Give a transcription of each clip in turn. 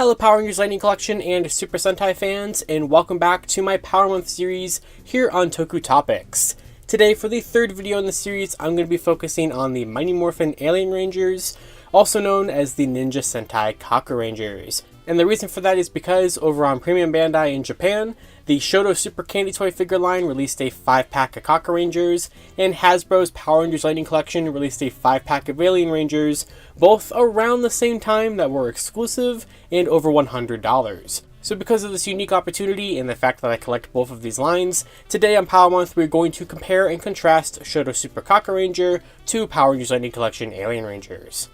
Hello Power Rangers Lightning Collection and Super Sentai fans, and welcome back to my Power Month series here on Toku Topics. Today, for the third video in the series, I'm going to be focusing on the Mighty Morphin Alien Rangers, also known as the Ninja Sentai Kakurangers. And the reason for that is because over on Premium Bandai in Japan, the SHODO Super Candy Toy figure line released a 5-pack of Kakurangers, and Hasbro's Power Rangers Lightning Collection released a 5-pack of Alien Rangers, both around the same time that were exclusive and over $100. So because of this unique opportunity and the fact that I collect both of these lines, today on Power Month we're going to compare and contrast SHODO Super Kakuranger to Power Rangers Lightning Collection Alien Rangers.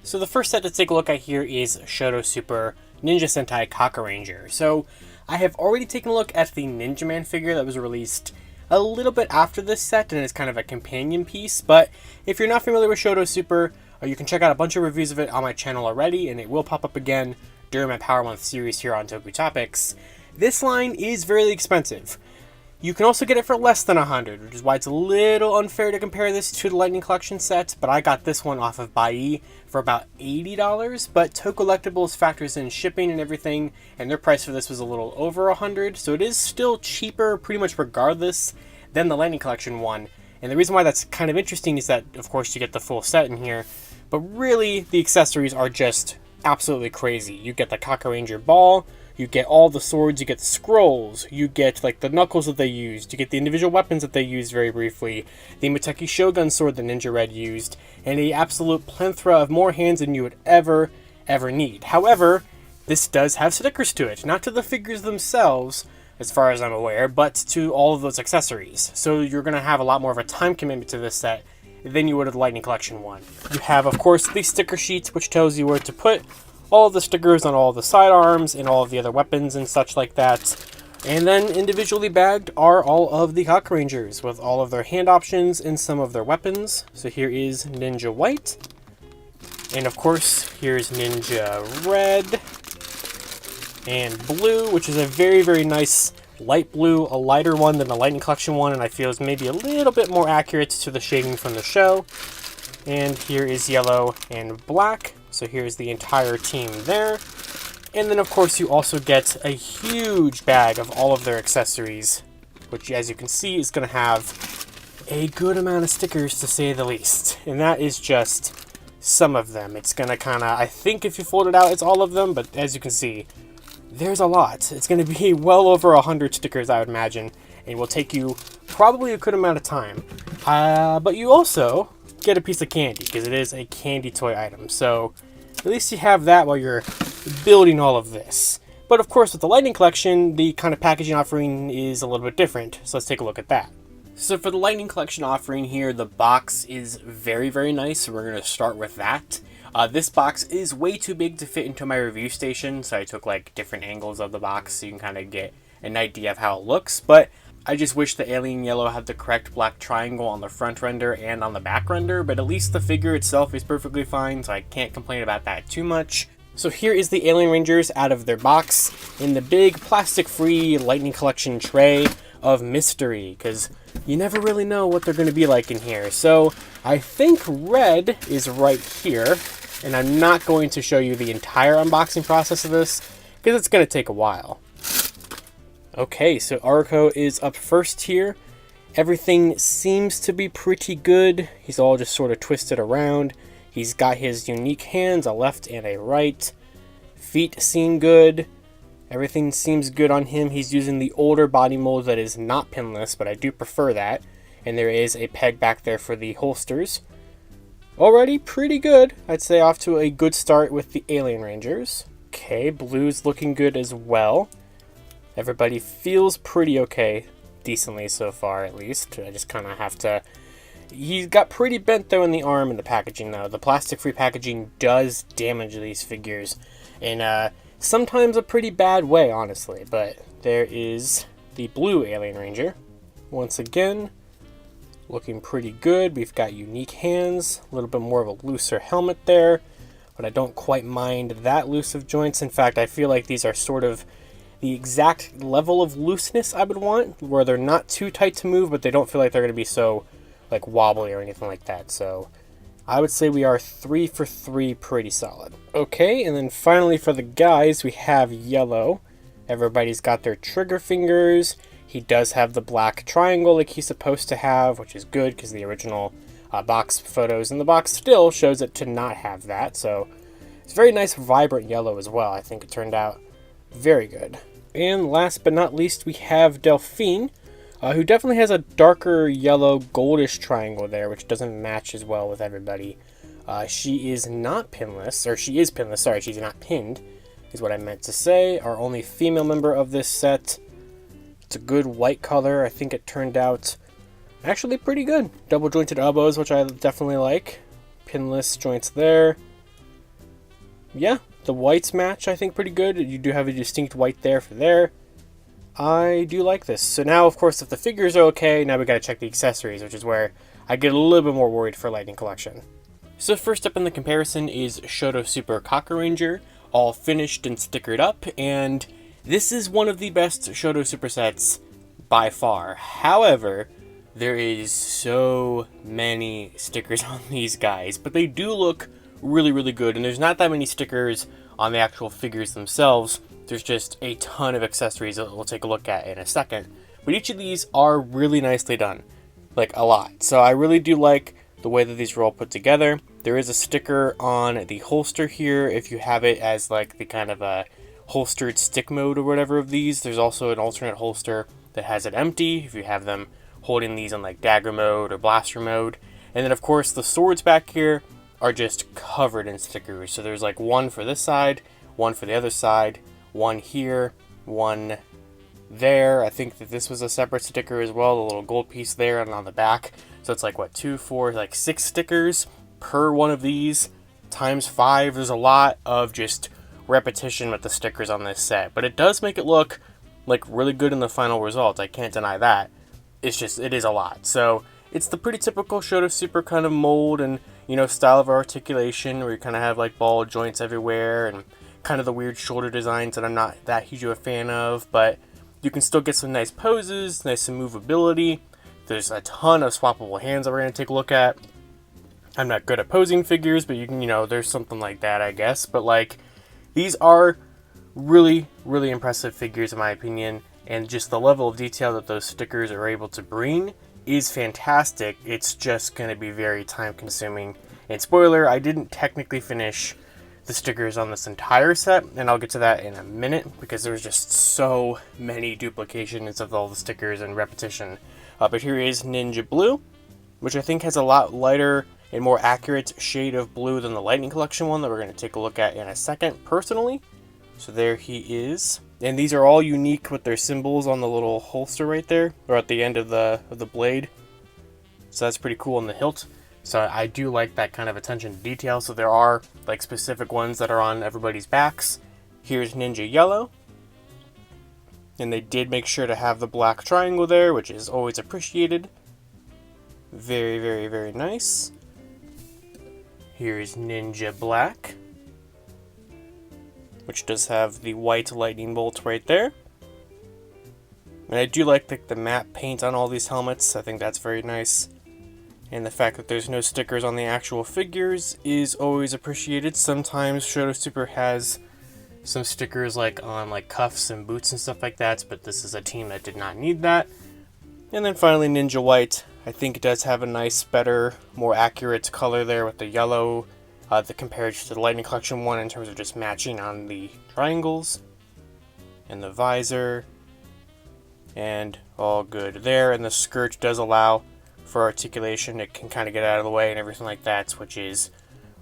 So the first set to take a look at here is SHODO Super Ninja Sentai Kakuranger. So I have already taken a look at the Ninja Man figure that was released a little bit after this set, and it's kind of a companion piece, but if you're not familiar with SHODO Super, you can check out a bunch of reviews of it on my channel already, and it will pop up again during my Power Month series here on Toku Topics. This line is very expensive. You can also get it for less than $100, which is why it's a little unfair to compare this to the Lightning Collection set, but I got this one off of Bai for about $80, but Toku Collectibles factors in shipping and everything, and their price for this was a little over $100, so it is still cheaper pretty much regardless than the Lightning Collection one. And the reason why that's kind of interesting is that, of course, you get the full set in here, but really the accessories are just absolutely crazy. You get the Kakuranger ball, you get all the swords, you get the scrolls, you get like the knuckles that they used, you get the individual weapons that they used very briefly, the Mateki Shogun sword that Ninja Red used, and a absolute plethora of more hands than you would ever need. However, this does have stickers to it, not to the figures themselves, as far as I'm aware, but to all of those accessories. So you're going to have a lot more of a time commitment to this set than you would with the Lightning Collection one. You have, of course, the sticker sheet, which tells you where to put all of the stickers on all of the sidearms and all of the other weapons and such like that. And then individually bagged are all of the Kakurangers with all of their hand options and some of their weapons. So here is Ninja White. And of course, here's Ninja Red and Blue, which is a very nice light blue, a lighter one than the Lightning Collection one, and I feel is maybe a little bit more accurate to the shading from the show. And here is Yellow and Black. So here's the entire team there. And then of course you also get a huge bag of all of their accessories, which as you can see is going to have a good amount of stickers to say the least. And that is just some of them. It's going to kind of, I think if you fold it out it's all of them, but as you can see, there's a lot. It's going to be well over 100 stickers, I would imagine, and will take you probably a good amount of time. But you also get a piece of candy, because it is a candy toy item, so at least you have that while you're building all of this. But of course with the Lightning Collection, the kind of packaging offering is a little bit different, so let's take a look at that. So for the Lightning Collection offering here, the box is very nice, so we're going to start with that. This box is way too big to fit into my review station, so I took like different angles of the box so you can kind of get an idea of how it looks, but I just wish the Alien Yellow had the correct black triangle on the front render and on the back render, but at least the figure itself is perfectly fine, so I can't complain about that too much. So here is the Alien Rangers out of their box in the big plastic-free Lightning Collection tray of mystery, because you never really know what they're going to be like in here. So I think red is right here, and I'm not going to show you the entire unboxing process of this, because it's going to take a while. Okay, so Arco is up first here. Everything seems to be pretty good. He's all just sort of twisted around. He's got his unique hands, a left and a right. Feet seem good. Everything seems good on him. He's using the older body mold that is not pinless, but I do prefer that. And there is a peg back there for the holsters. Already pretty good. I'd say off to a good start with the Alien Rangers. Okay, Blue's looking good as well. Everybody feels pretty okay, decently so far at least. I just kind of have to... He's got pretty bent though in the arm and the packaging though. The plastic-free packaging does damage these figures in sometimes a pretty bad way, honestly. But there is the Blue Alien Ranger. Once again, looking pretty good. We've got unique hands, a little bit more of a looser helmet there, but I don't quite mind that loose of joints. In fact, I feel like these are sort of the exact level of looseness I would want, where they're not too tight to move, but they don't feel like they're going to be so like wobbly or anything like that. So I would say we are 3 for 3 pretty solid. Okay, and then finally for the guys, we have Yellow. Everybody's got their trigger fingers. He does have the black triangle like he's supposed to have, which is good because the original box photos in the box still shows it to not have that. So it's very nice, vibrant yellow as well. I think it turned out very good. And last but not least, we have Delphine, who definitely has a darker yellow goldish triangle there, which doesn't match as well with everybody. She is not pinless, or she is pinless, sorry, she's not pinned, is what I meant to say. Our only female member of this set. It's a good white color. I think it turned out actually pretty good. Double jointed elbows, which I definitely like. Pinless joints there. Yeah, the whites match I think pretty good. You do have a distinct white there for there. I do like this. So now, of course, if the figures are okay, now we gotta check the accessories, which is where I get a little bit more worried for Lightning Collection. So first up in the comparison is SHODO Super Kakuranger, all finished and stickered up, and this is one of the best SHODO Super sets by far. However, there is so many stickers on these guys, but they do look really, really good, and there's not that many stickers on the actual figures themselves. There's just a ton of accessories that we'll take a look at in a second. But each of these are really nicely done, like a lot. So I really do like the way that these are all put together. There is a sticker on the holster here if you have it as like the kind of a holstered stick mode or whatever of these. There's also an alternate holster that has it empty if you have them holding these in like dagger mode or blaster mode. And then of course the swords back here are just covered in stickers. So there's like one for this side, one for the other side, one here, one there. I think that this was a separate sticker as well, the little gold piece there and on the back. So it's like what, 2, 4, like 6 stickers per one of these times 5. There's a lot of just repetition with the stickers on this set, but it does make it look like really good in the final result. I can't deny that. It's just, it is a lot. So it's the pretty typical SHODO Super kind of mold and, you know, style of articulation where you kind of have like ball joints everywhere and kind of the weird shoulder designs that I'm not that huge of a fan of, but you can still get some nice poses, nice some movability. There's a ton of swappable hands that we're going to take a look at. I'm not good at posing figures, but you can, you know, there's something like that, I guess. But like, these are really, really impressive figures in my opinion, and just the level of detail that those stickers are able to bring is fantastic. It's just going to be very time consuming. And spoiler, I didn't technically finish the stickers on this entire set, and I'll get to that in a minute because there's just so many duplications of all the stickers and repetition. But here is Ninja Blue, which I think has a lot lighter and more accurate shade of blue than the Lightning Collection one that we're going to take a look at in a second personally. So there he is. And these are all unique with their symbols on the little holster right there, or at the end of the blade. So that's pretty cool in the hilt. So I do like that kind of attention to detail. So there are like specific ones that are on everybody's backs. Here's Ninja Yellow. And they did make sure to have the black triangle there, which is always appreciated. Very, very, very nice. Here's Ninja Black, which does have the white lightning bolt right there. And I do like the matte paint on all these helmets. I think that's very nice. And the fact that there's no stickers on the actual figures is always appreciated. Sometimes SHODO Super has some stickers like on like cuffs and boots and stuff like that, but this is a team that did not need that. And then finally Ninja White. I think it does have a nice, better, more accurate color there with the yellow that compared to the Lightning Collection one in terms of just matching on the triangles and the visor, and all good there. And the skirt does allow for articulation. It can kind of get out of the way and everything like that, which is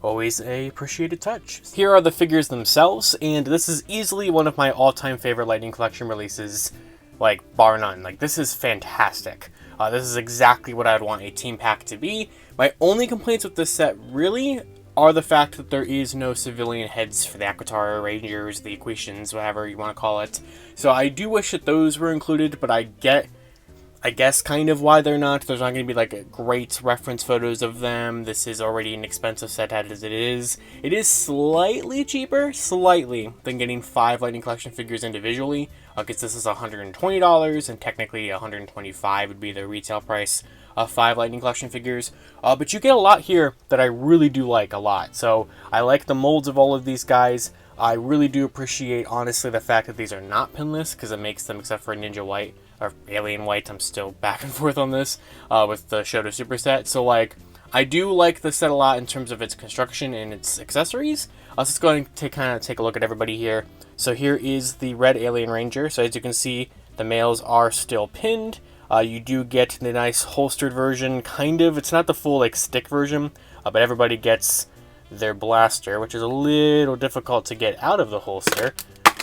always a appreciated touch. Here are the figures themselves, and this is easily one of my all-time favorite Lightning Collection releases, like bar none. Like, this is fantastic. This is exactly what I'd want a team pack to be. My only complaints with this set really are the fact that there is no civilian heads for the Akatara Rangers, the Equations, whatever you want to call it. So I do wish that those were included, but I guess kind of why they're not. There's not going to be like great reference photos of them. This is already an expensive set as it is. It is slightly cheaper, than getting 5 Lightning Collection figures individually. because this is $120, and technically $125 would be the retail price of 5 Lightning Collection figures. But you get a lot here that I really do like a lot. So I like the molds of all of these guys. I really do appreciate, honestly, the fact that these are not pinless, because it makes them, except for Ninja White, or Alien White, I'm still back and forth on this, with the SHODO Super set. So, like, I do like the set a lot in terms of its construction and its accessories. Let's go ahead and kind of take a look at everybody here. So here is the red Alien Ranger. So as you can see, the males are still pinned. You do get the nice holstered version, kind of. It's not the full, like, stick version, but everybody gets their blaster, which is a little difficult to get out of the holster.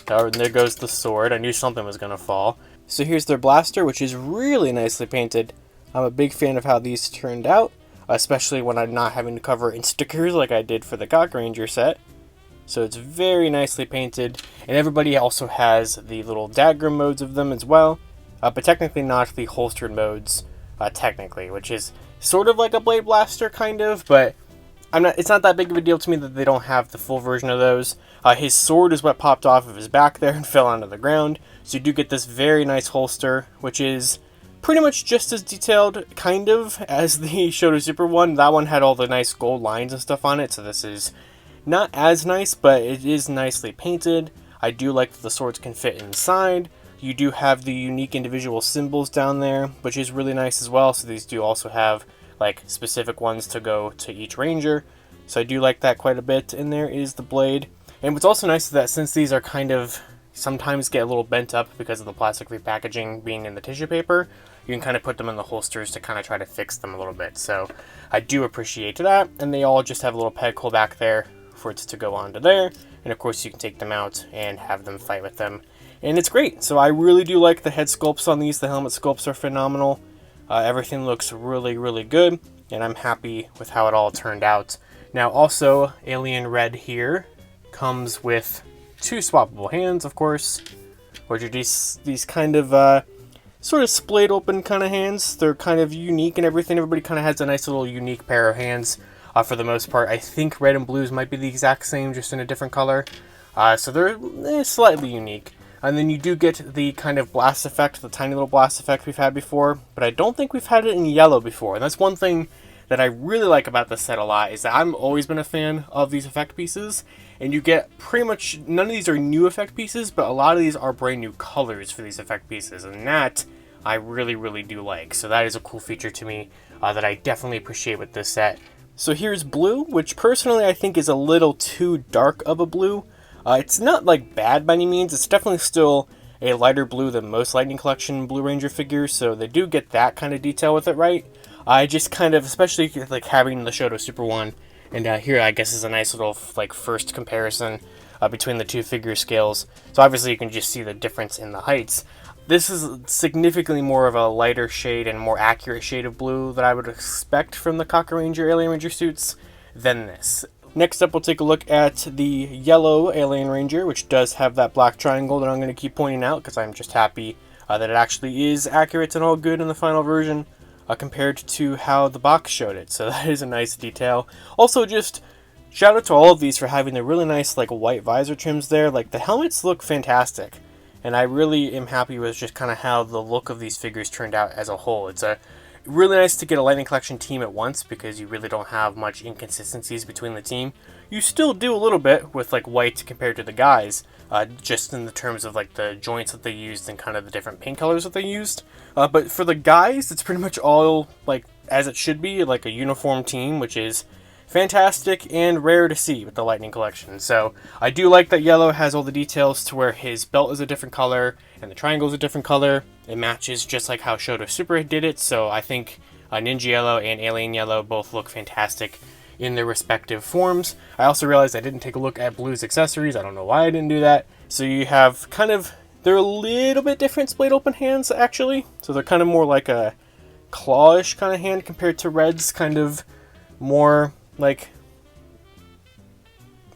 And there goes the sword. I knew something was going to fall. So here's their blaster, which is really nicely painted. I'm a big fan of how these turned out, especially when I'm not having to cover in stickers like I did for the Kakuranger set. So it's very nicely painted, and everybody also has the little dagger modes of them as well, but technically not the holstered modes, technically, which is sort of like a Blade Blaster, kind of, but it's not that big of a deal to me that they don't have the full version of those. His sword is what popped off of his back there and fell onto the ground, so you do get this very nice holster, which is pretty much just as detailed, kind of, as the SHODO Super one. That one had all the nice gold lines and stuff on it, so this is not as nice, but it is nicely painted. I do like that the swords can fit inside. You do have the unique individual symbols down there, which is really nice as well, so these do also have, like, specific ones to go to each ranger. So I do like that quite a bit, and there is the blade. And what's also nice is that since these are kind of sometimes get a little bent up because of the plastic repackaging being in the tissue paper, you can kind of put them in the holsters to kind of try to fix them a little bit. So I do appreciate that, and they all just have a little peg hole back there for it to go onto there. And of course you can take them out and have them fight with them. And it's great. So I really do like the head sculpts on these. The helmet sculpts are phenomenal. Everything looks really, really good, and I'm happy with how it all turned out. Now also, Alien Red here comes with 2 swappable hands, of course, which are these kind of sort of splayed open kind of hands. They're kind of unique and everything. Everybody kind of has a nice little unique pair of hands for the most part. I think red and blues might be the exact same, just in a different color. So they're slightly unique. And then you do get the kind of blast effect, the tiny little blast effect we've had before, but I don't think we've had it in yellow before. And that's one thing that I really like about this set a lot, is that I've always been a fan of these effect pieces, and you get pretty much, none of these are new effect pieces, but a lot of these are brand new colors for these effect pieces, and that I really, really do like. So that is a cool feature to me that I definitely appreciate with this set. So here's blue, which personally I think is a little too dark of a blue. It's not, like, bad by any means. It's definitely still a lighter blue than most Lightning Collection Blue Ranger figures, so they do get that kind of detail with it right. I just kind of, especially like having the SHODO Super one, and here I guess is a nice little, like, first comparison between the 2 figure scales. So obviously you can just see the difference in the heights. This is significantly more of a lighter shade and more accurate shade of blue that I would expect from the Kakuranger Alien Ranger suits than this. Next up, we'll take a look at the yellow Alien Ranger, which does have that black triangle that I'm going to keep pointing out because I'm just happy that it actually is accurate and all good in the final version compared to how the box showed it. So that is a nice detail. Also, just shout out to all of these for having the really nice, like, white visor trims there. Like, the helmets look fantastic, and I really am happy with just kind of how the look of these figures turned out as a whole. It's really nice to get a Lightning Collection team at once because you really don't have much inconsistencies between the team. You still do a little bit with, like, white compared to the guys, just in the terms of, like, the joints that they used and kind of the different paint colors that they used. But for the guys, it's pretty much all, like, as it should be, like a uniform team, which is fantastic and rare to see with the Lightning Collection. So I do like that yellow has all the details to where his belt is a different color and the triangle is a different color. It matches just like how SHODO Super did it, so I think Ninja Yellow and Alien Yellow both look fantastic in their respective forms. I also realized I didn't take a look at Blue's accessories. I don't know why I didn't do that. So you have kind of, they're a little bit different splayed open hands actually. So they're kind of more like a clawish kind of hand compared to Red's kind of more like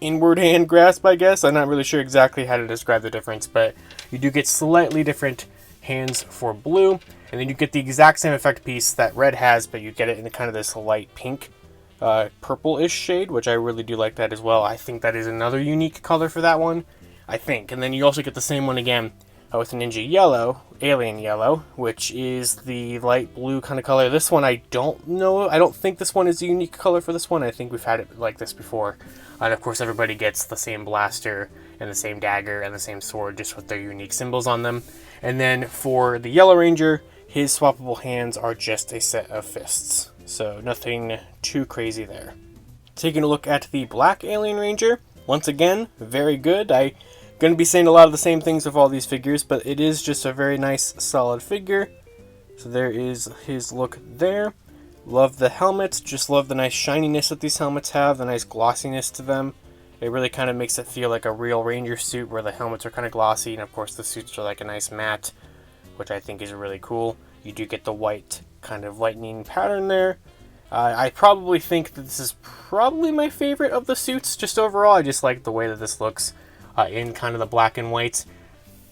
inward hand grasp, I guess. I'm not really sure exactly how to describe the difference, but you do get slightly different hands for Blue, and then you get the exact same effect piece that Red has, but you get it in kind of this light pink, purple-ish shade, which I really do like that as well. I think that is another unique color for that one, I think. And then you also get the same one again with Ninja Yellow, Alien Yellow, which is the light blue kind of color. This one I don't know. I don't think this one is a unique color for this one. I think we've had it like this before. And of course everybody gets the same blaster and the same dagger and the same sword, just with their unique symbols on them. And then for the Yellow Ranger, his swappable hands are just a set of fists. So nothing too crazy there. Taking a look at the Black Alien Ranger, once again, very good. I'm going to be saying a lot of the same things of all these figures, but it is just a very nice, solid figure. So there is his look there. Love the helmets, just love the nice shininess that these helmets have, the nice glossiness to them. It really kind of makes it feel like a real Ranger suit where the helmets are kind of glossy, and of course the suits are like a nice matte, which I think is really cool. You do get the white kind of lightning pattern there. I probably think that this is probably my favorite of the suits, just overall. I just like the way that this looks in kind of the black and white.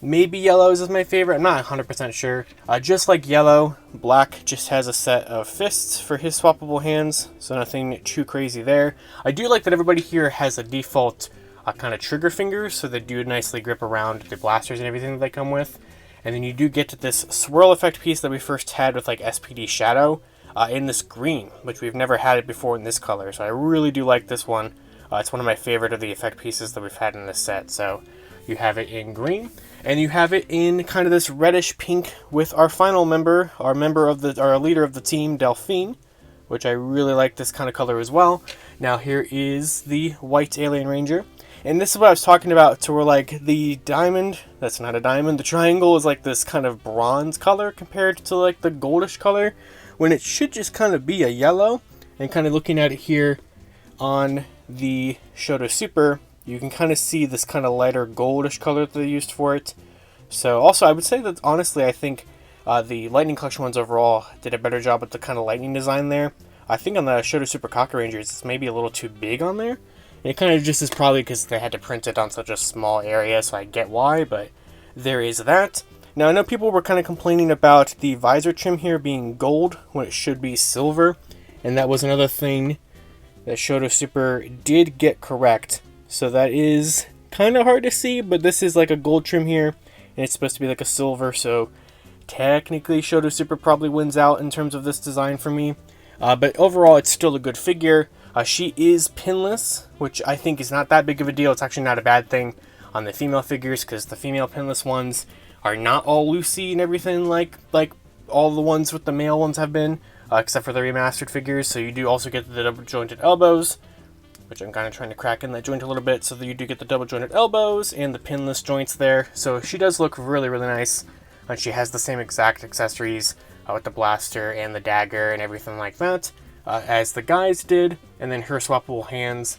Maybe Yellow's is my favorite, I'm not 100% sure. Just like Yellow, Black just has a set of fists for his swappable hands, so nothing too crazy there. I do like that everybody here has a default kind of trigger fingers, so they do nicely grip around the blasters and everything that they come with. And then you do get to this swirl effect piece that we first had with like SPD Shadow in this green, which we've never had it before in this color. So I really do like this one. It's one of my favorite of the effect pieces that we've had in this set. So you have it in green, and you have it in kind of this reddish pink with our final member, our leader of the team, Delphine, which I really like this kind of color as well. Now here is the White Alien Ranger. And this is what I was talking about, to where like the diamond, that's not a diamond, the triangle is like this kind of bronze color compared to like the goldish color, when it should just kind of be a yellow. And kind of looking at it here on the SHODO Super, you can kind of see this kind of lighter goldish color that they used for it. So also I would say that honestly I think the Lightning Collection ones overall did a better job with the kind of lightning design there. I think on the SHODO Super Kakurangers it's maybe a little too big on there. It kind of just is probably because they had to print it on such a small area, so I get why, but there is that. Now, I know people were kind of complaining about the visor trim here being gold when it should be silver, and that was another thing that SHODO Super did get correct. So that is kind of hard to see, but this is like a gold trim here, and it's supposed to be like a silver, so technically SHODO Super probably wins out in terms of this design for me. But overall, it's still a good figure. She is pinless, which I think is not that big of a deal. It's actually not a bad thing on the female figures, because the female pinless ones are not all loosey and everything like all the ones with the male ones have been, except for the remastered figures. So you do also get the double jointed elbows, which I'm kind of trying to crack in that joint a little bit, so that you do get the double jointed elbows and the pinless joints there. So she does look really, really nice, and she has the same exact accessories with the blaster and the dagger and everything like that as the guys did. And then her swappable hands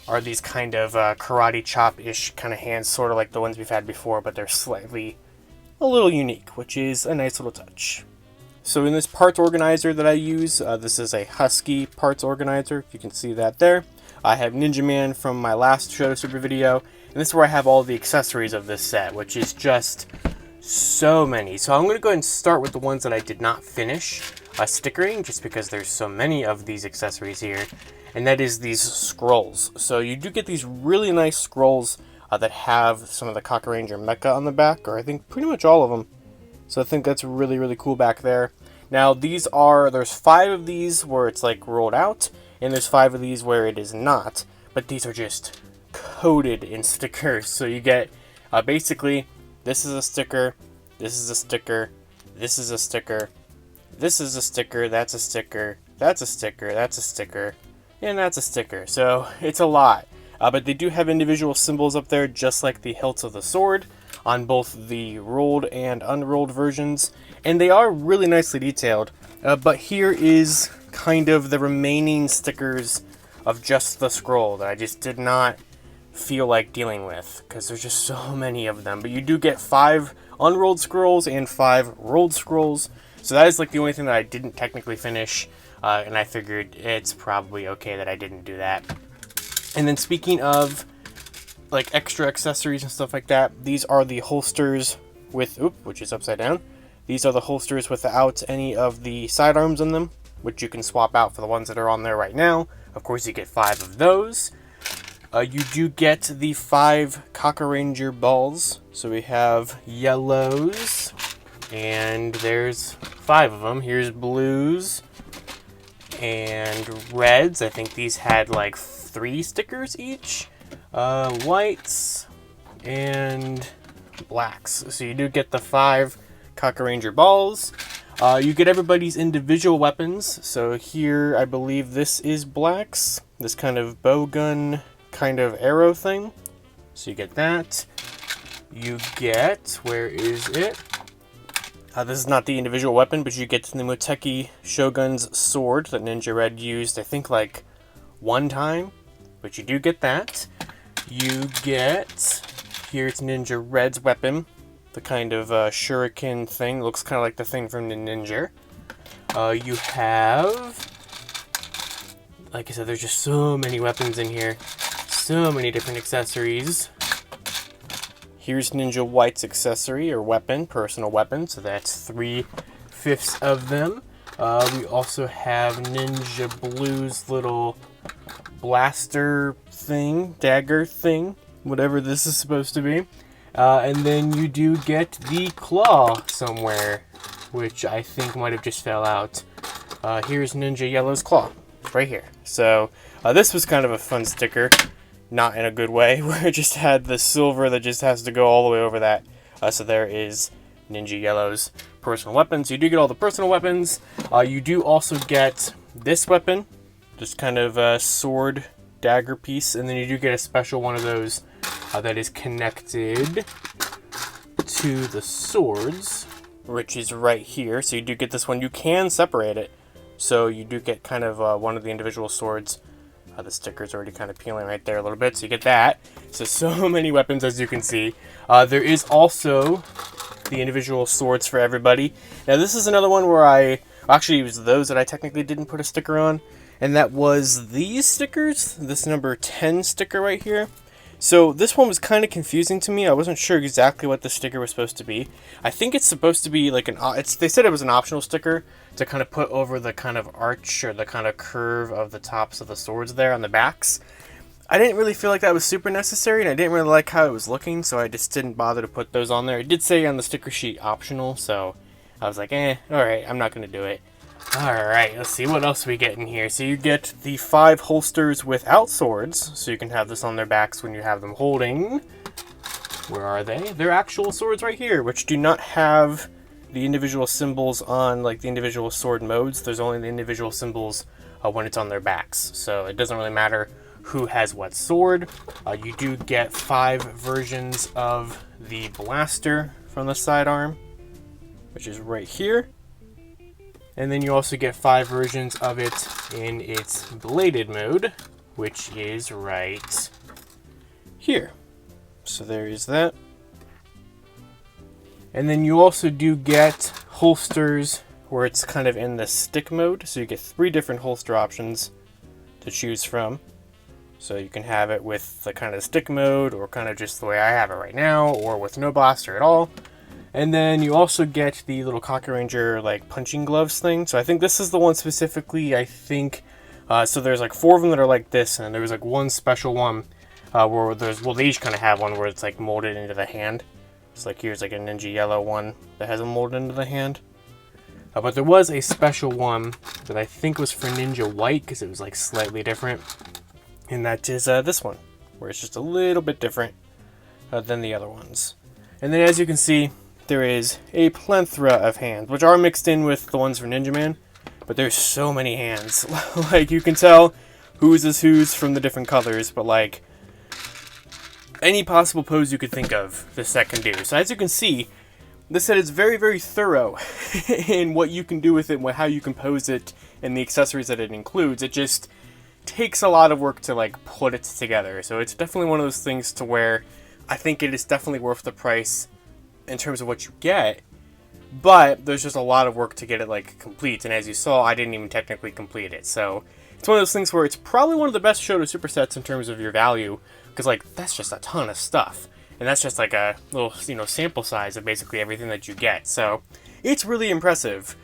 are these kind of karate chop-ish kind of hands, sort of like the ones we've had before, but they're slightly a little unique, which is a nice little touch. So in this parts organizer that I use, this is a Husky parts organizer, if you can see that there. I have Ninja Man from my last SHODO Super video, and this is where I have all the accessories of this set, which is just so many. So I'm going to go ahead and start with the ones that I did not finish stickering, just because there's so many of these accessories here, and that is these scrolls. So you do get these really nice scrolls that have some of the Kakuranger mecha on the back, or I think pretty much all of them. So I think that's really, really cool back there. Now there's 5 of these where it's like rolled out, and there's 5 of these where it is not, but these are just coated in stickers. So you get basically, this is a sticker, this is a sticker, this is a sticker, this is a sticker, that's a sticker, that's a sticker, that's a sticker, and that's a sticker. So it's a lot. But they do have individual symbols up there, just like the hilts of the sword on both the rolled and unrolled versions. And they are really nicely detailed. But here is kind of the remaining stickers of just the scroll that I just did not feel like dealing with, because there's just so many of them. But you do get 5 unrolled scrolls and 5 rolled scrolls. So that is like the only thing that I didn't technically finish. And I figured it's probably okay that I didn't do that. And then speaking of like extra accessories and stuff like that, these are the holsters with, which is upside down. These are the holsters without any of the sidearms in them, which you can swap out for the ones that are on there right now. Of course, you get 5 of those. You do get the 5 Kakuranger balls. So we have yellows, and there's 5 of them. Here's blues and reds. I think these had like 3 stickers each. Whites and blacks. So you do get the 5 Kakuranger balls. You get everybody's individual weapons. So here, I believe this is blacks. This kind of bow gun kind of arrow thing. So you get that. You get, where is it? This is not the individual weapon, but you get the Moteki Shogun's sword that Ninja Red used, I think, like 1 time. But you do get that. You get, here's Ninja Red's weapon. The kind of shuriken thing. Looks kind of like the thing from the Ninja. You have, like I said, there's just so many weapons in here. So many different accessories. Here's Ninja White's accessory or weapon, personal weapon. So that's 3/5 of them. We also have Ninja Blue's little blaster thing, dagger thing, whatever this is supposed to be. And then you do get the claw somewhere, which I think might have just fell out. Here's Ninja Yellow's claw, right here. So this was kind of a fun sticker. Not in a good way, where it just had the silver that just has to go all the way over that. So there is Ninja Yellow's personal weapons. You do get all the personal weapons. You do also get this weapon, just kind of a sword dagger piece, and then you do get a special one of those that is connected to the swords, which is right here. So you do get this one. You can separate it, so you do get kind of one of the individual swords. The sticker's already kind of peeling right there a little bit, so you get that. So many weapons, as you can see. There is also the individual swords for everybody. Now, this is another one where actually, it was those that I technically didn't put a sticker on, and that was these stickers, this number 10 sticker right here. So this one was kind of confusing to me. I wasn't sure exactly what the sticker was supposed to be. I think it's supposed to be like they said it was an optional sticker to kind of put over the kind of arch or the kind of curve of the tops of the swords there on the backs. I didn't really feel like that was super necessary, and I didn't really like how it was looking, so I just didn't bother to put those on there. It did say on the sticker sheet optional, so I was like, alright, I'm not going to do it. Alright, let's see what else we get in here. So you get the 5 holsters without swords, so you can have this on their backs when you have them holding. Where are they? They're actual swords right here, which do not have the individual symbols on like the individual sword modes. There's only the individual symbols when it's on their backs, so it doesn't really matter who has what sword. You do get 5 versions of the blaster from the sidearm, which is right here. And then you also get 5 versions of it in its bladed mode, which is right here. So there is that. And then you also do get holsters where it's kind of in the stick mode. So you get 3 different holster options to choose from. So you can have it with the kind of stick mode, or kind of just the way I have it right now, or with no blaster at all. And then you also get the little Kakuranger like punching gloves thing. So I think this is the one specifically, I think. So there's like 4 of them that are like this, and there was like one special one where they each kind of have one where it's like molded into the hand. It's like here's like a Ninja Yellow one that has a molded into the hand. But there was a special one that I think was for Ninja White, because it was like slightly different. And that is this one, where it's just a little bit different than the other ones. And then as you can see, there is a plethora of hands, which are mixed in with the ones from Ninja Man, but there's so many hands. Like, you can tell whose is whose from the different colors, but like, any possible pose you could think of, this set can do. So as you can see, this set is very, very thorough in what you can do with it, and how you can pose it, and the accessories that it includes. It just takes a lot of work to like put it together. So it's definitely one of those things to where I think it is definitely worth the price in terms of what you get, but there's just a lot of work to get it like complete, and as you saw, I didn't even technically complete it. So it's one of those things where it's probably one of the best SHODO supersets in terms of your value, because like that's just a ton of stuff, and that's just like a little, you know, sample size of basically everything that you get. So it's really impressive.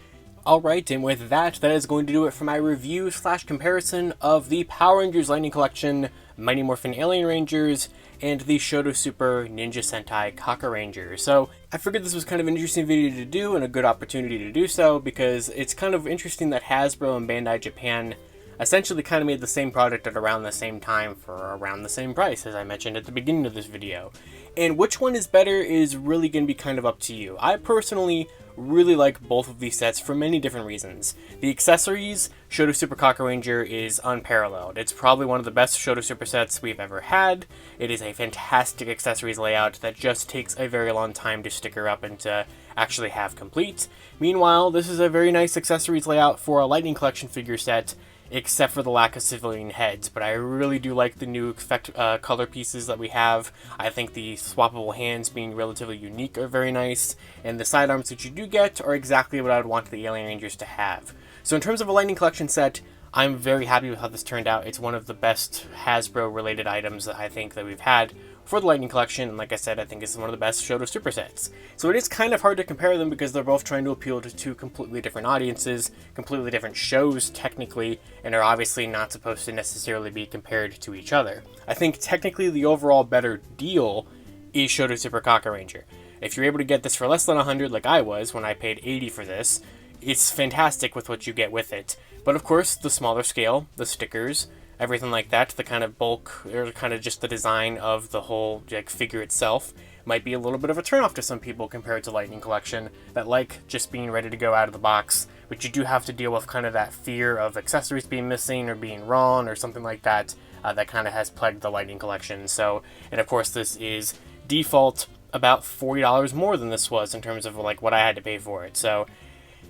Alright, and with that, that is going to do it for my review / comparison of the Power Rangers Lightning Collection Mighty Morphin Alien Rangers, and the SHODO Super Ninja Sentai Kakuranger. So I figured this was kind of an interesting video to do and a good opportunity to do so, because it's kind of interesting that Hasbro and Bandai Japan essentially kind of made the same product at around the same time for around the same price, as I mentioned at the beginning of this video. And which one is better is really going to be kind of up to you. I personally really like both of these sets for many different reasons. The accessories, SHODO Super Kakuranger is unparalleled. It's probably one of the best SHODO Super sets we've ever had. It is a fantastic accessories layout that just takes a very long time to sticker up and to actually have complete. Meanwhile, this is a very nice accessories layout for a Lightning Collection figure set, except for the lack of civilian heads, but I really do like the new effect color pieces that we have. I think the swappable hands being relatively unique are very nice, and the sidearms that you do get are exactly what I would want the Alien Rangers to have. So in terms of a Lightning Collection set, I'm very happy with how this turned out. It's one of the best Hasbro related items that I think that we've had for the Lightning Collection, and like I said, I think it's one of the best SHODO Super sets. So it is kind of hard to compare them because they're both trying to appeal to two completely different audiences, completely different shows technically, and are obviously not supposed to necessarily be compared to each other. I think technically the overall better deal is SHODO Super Kakuranger. If you're able to get this for less than 100 like I was when I paid 80 for this, it's fantastic with what you get with it. But of course, the smaller scale, the stickers, everything like that, the kind of bulk, or kind of just the design of the whole figure itself, might be a little bit of a turnoff to some people compared to Lightning Collection, that like just being ready to go out of the box, but you do have to deal with kind of that fear of accessories being missing or being wrong or something like that, that kind of has plagued the Lightning Collection. So, and of course this is default about $40 more than this was in terms of like what I had to pay for it. So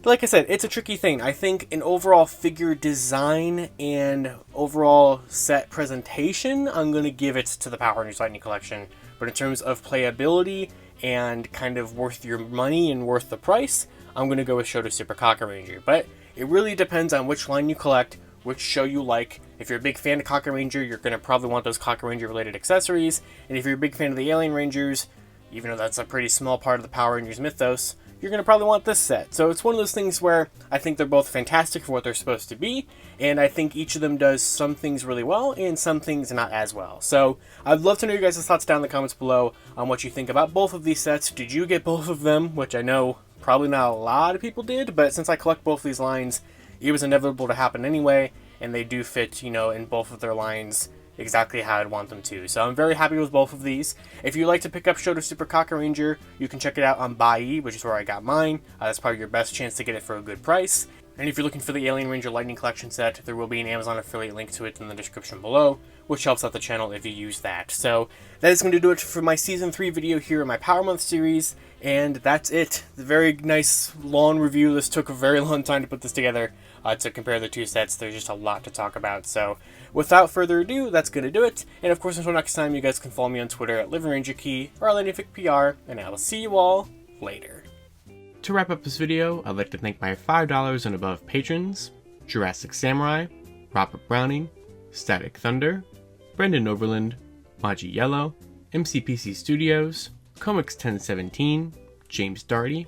like I said, it's a tricky thing. I think in overall figure design and overall set presentation, I'm going to give it to the Power Rangers Lightning Collection. But in terms of playability and kind of worth your money and worth the price, I'm going to go with SHODO Super Kakuranger. But it really depends on which line you collect, which show you like. If you're a big fan of Kakuranger, you're going to probably want those Kakuranger related accessories. And if you're a big fan of the Alien Rangers, even though that's a pretty small part of the Power Rangers mythos, you're going to probably want this set. So it's one of those things where I think they're both fantastic for what they're supposed to be, and I think each of them does some things really well and some things not as well. So I'd love to know your guys' thoughts down in the comments below on what you think about both of these sets. Did you get both of them? Which I know probably not a lot of people did, but since I collect both these lines, it was inevitable to happen anyway, and they do fit, you know, in both of their lines exactly how I'd want them to. So I'm very happy with both of these. If you'd like to pick up SHODO Super Kakuranger, you can check it out on Bai, which is where I got mine. That's probably your best chance to get it for a good price. And if you're looking for the Alien Ranger Lightning Collection set, there will be an Amazon affiliate link to it in the description below, which helps out the channel if you use that. So that is going to do it for my Season 3 video here in my Power Month series, and that's it. The very nice long review. This took a very long time to put this together to compare the two sets. There's just a lot to talk about. So without further ado, that's going to do it. And of course, until next time, you guys can follow me on Twitter at LivingRangerKey or LandicPR, and I will see you all later. To wrap up this video, I'd like to thank my $5 and above patrons: Jurassic Samurai, Robert Browning, Static Thunder, Brendan Overland, Maji Yellow, MCPC Studios, Comics 1017, James Darty,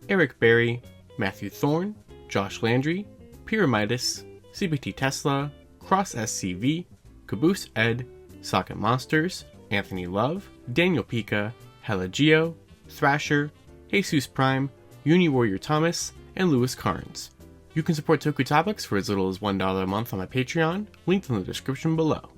Eric Berry, Matthew Thorne, Josh Landry, Pyramidas, CBT Tesla, Cross SCV, Caboose Ed, Socket Monsters, Anthony Love, Daniel Pika, Hella Geo, Thrasher, Jesus Prime, Uni Warrior Thomas, and Lewis Carnes. You can support Toku Topics for as little as $1 a month on my Patreon, linked in the description below.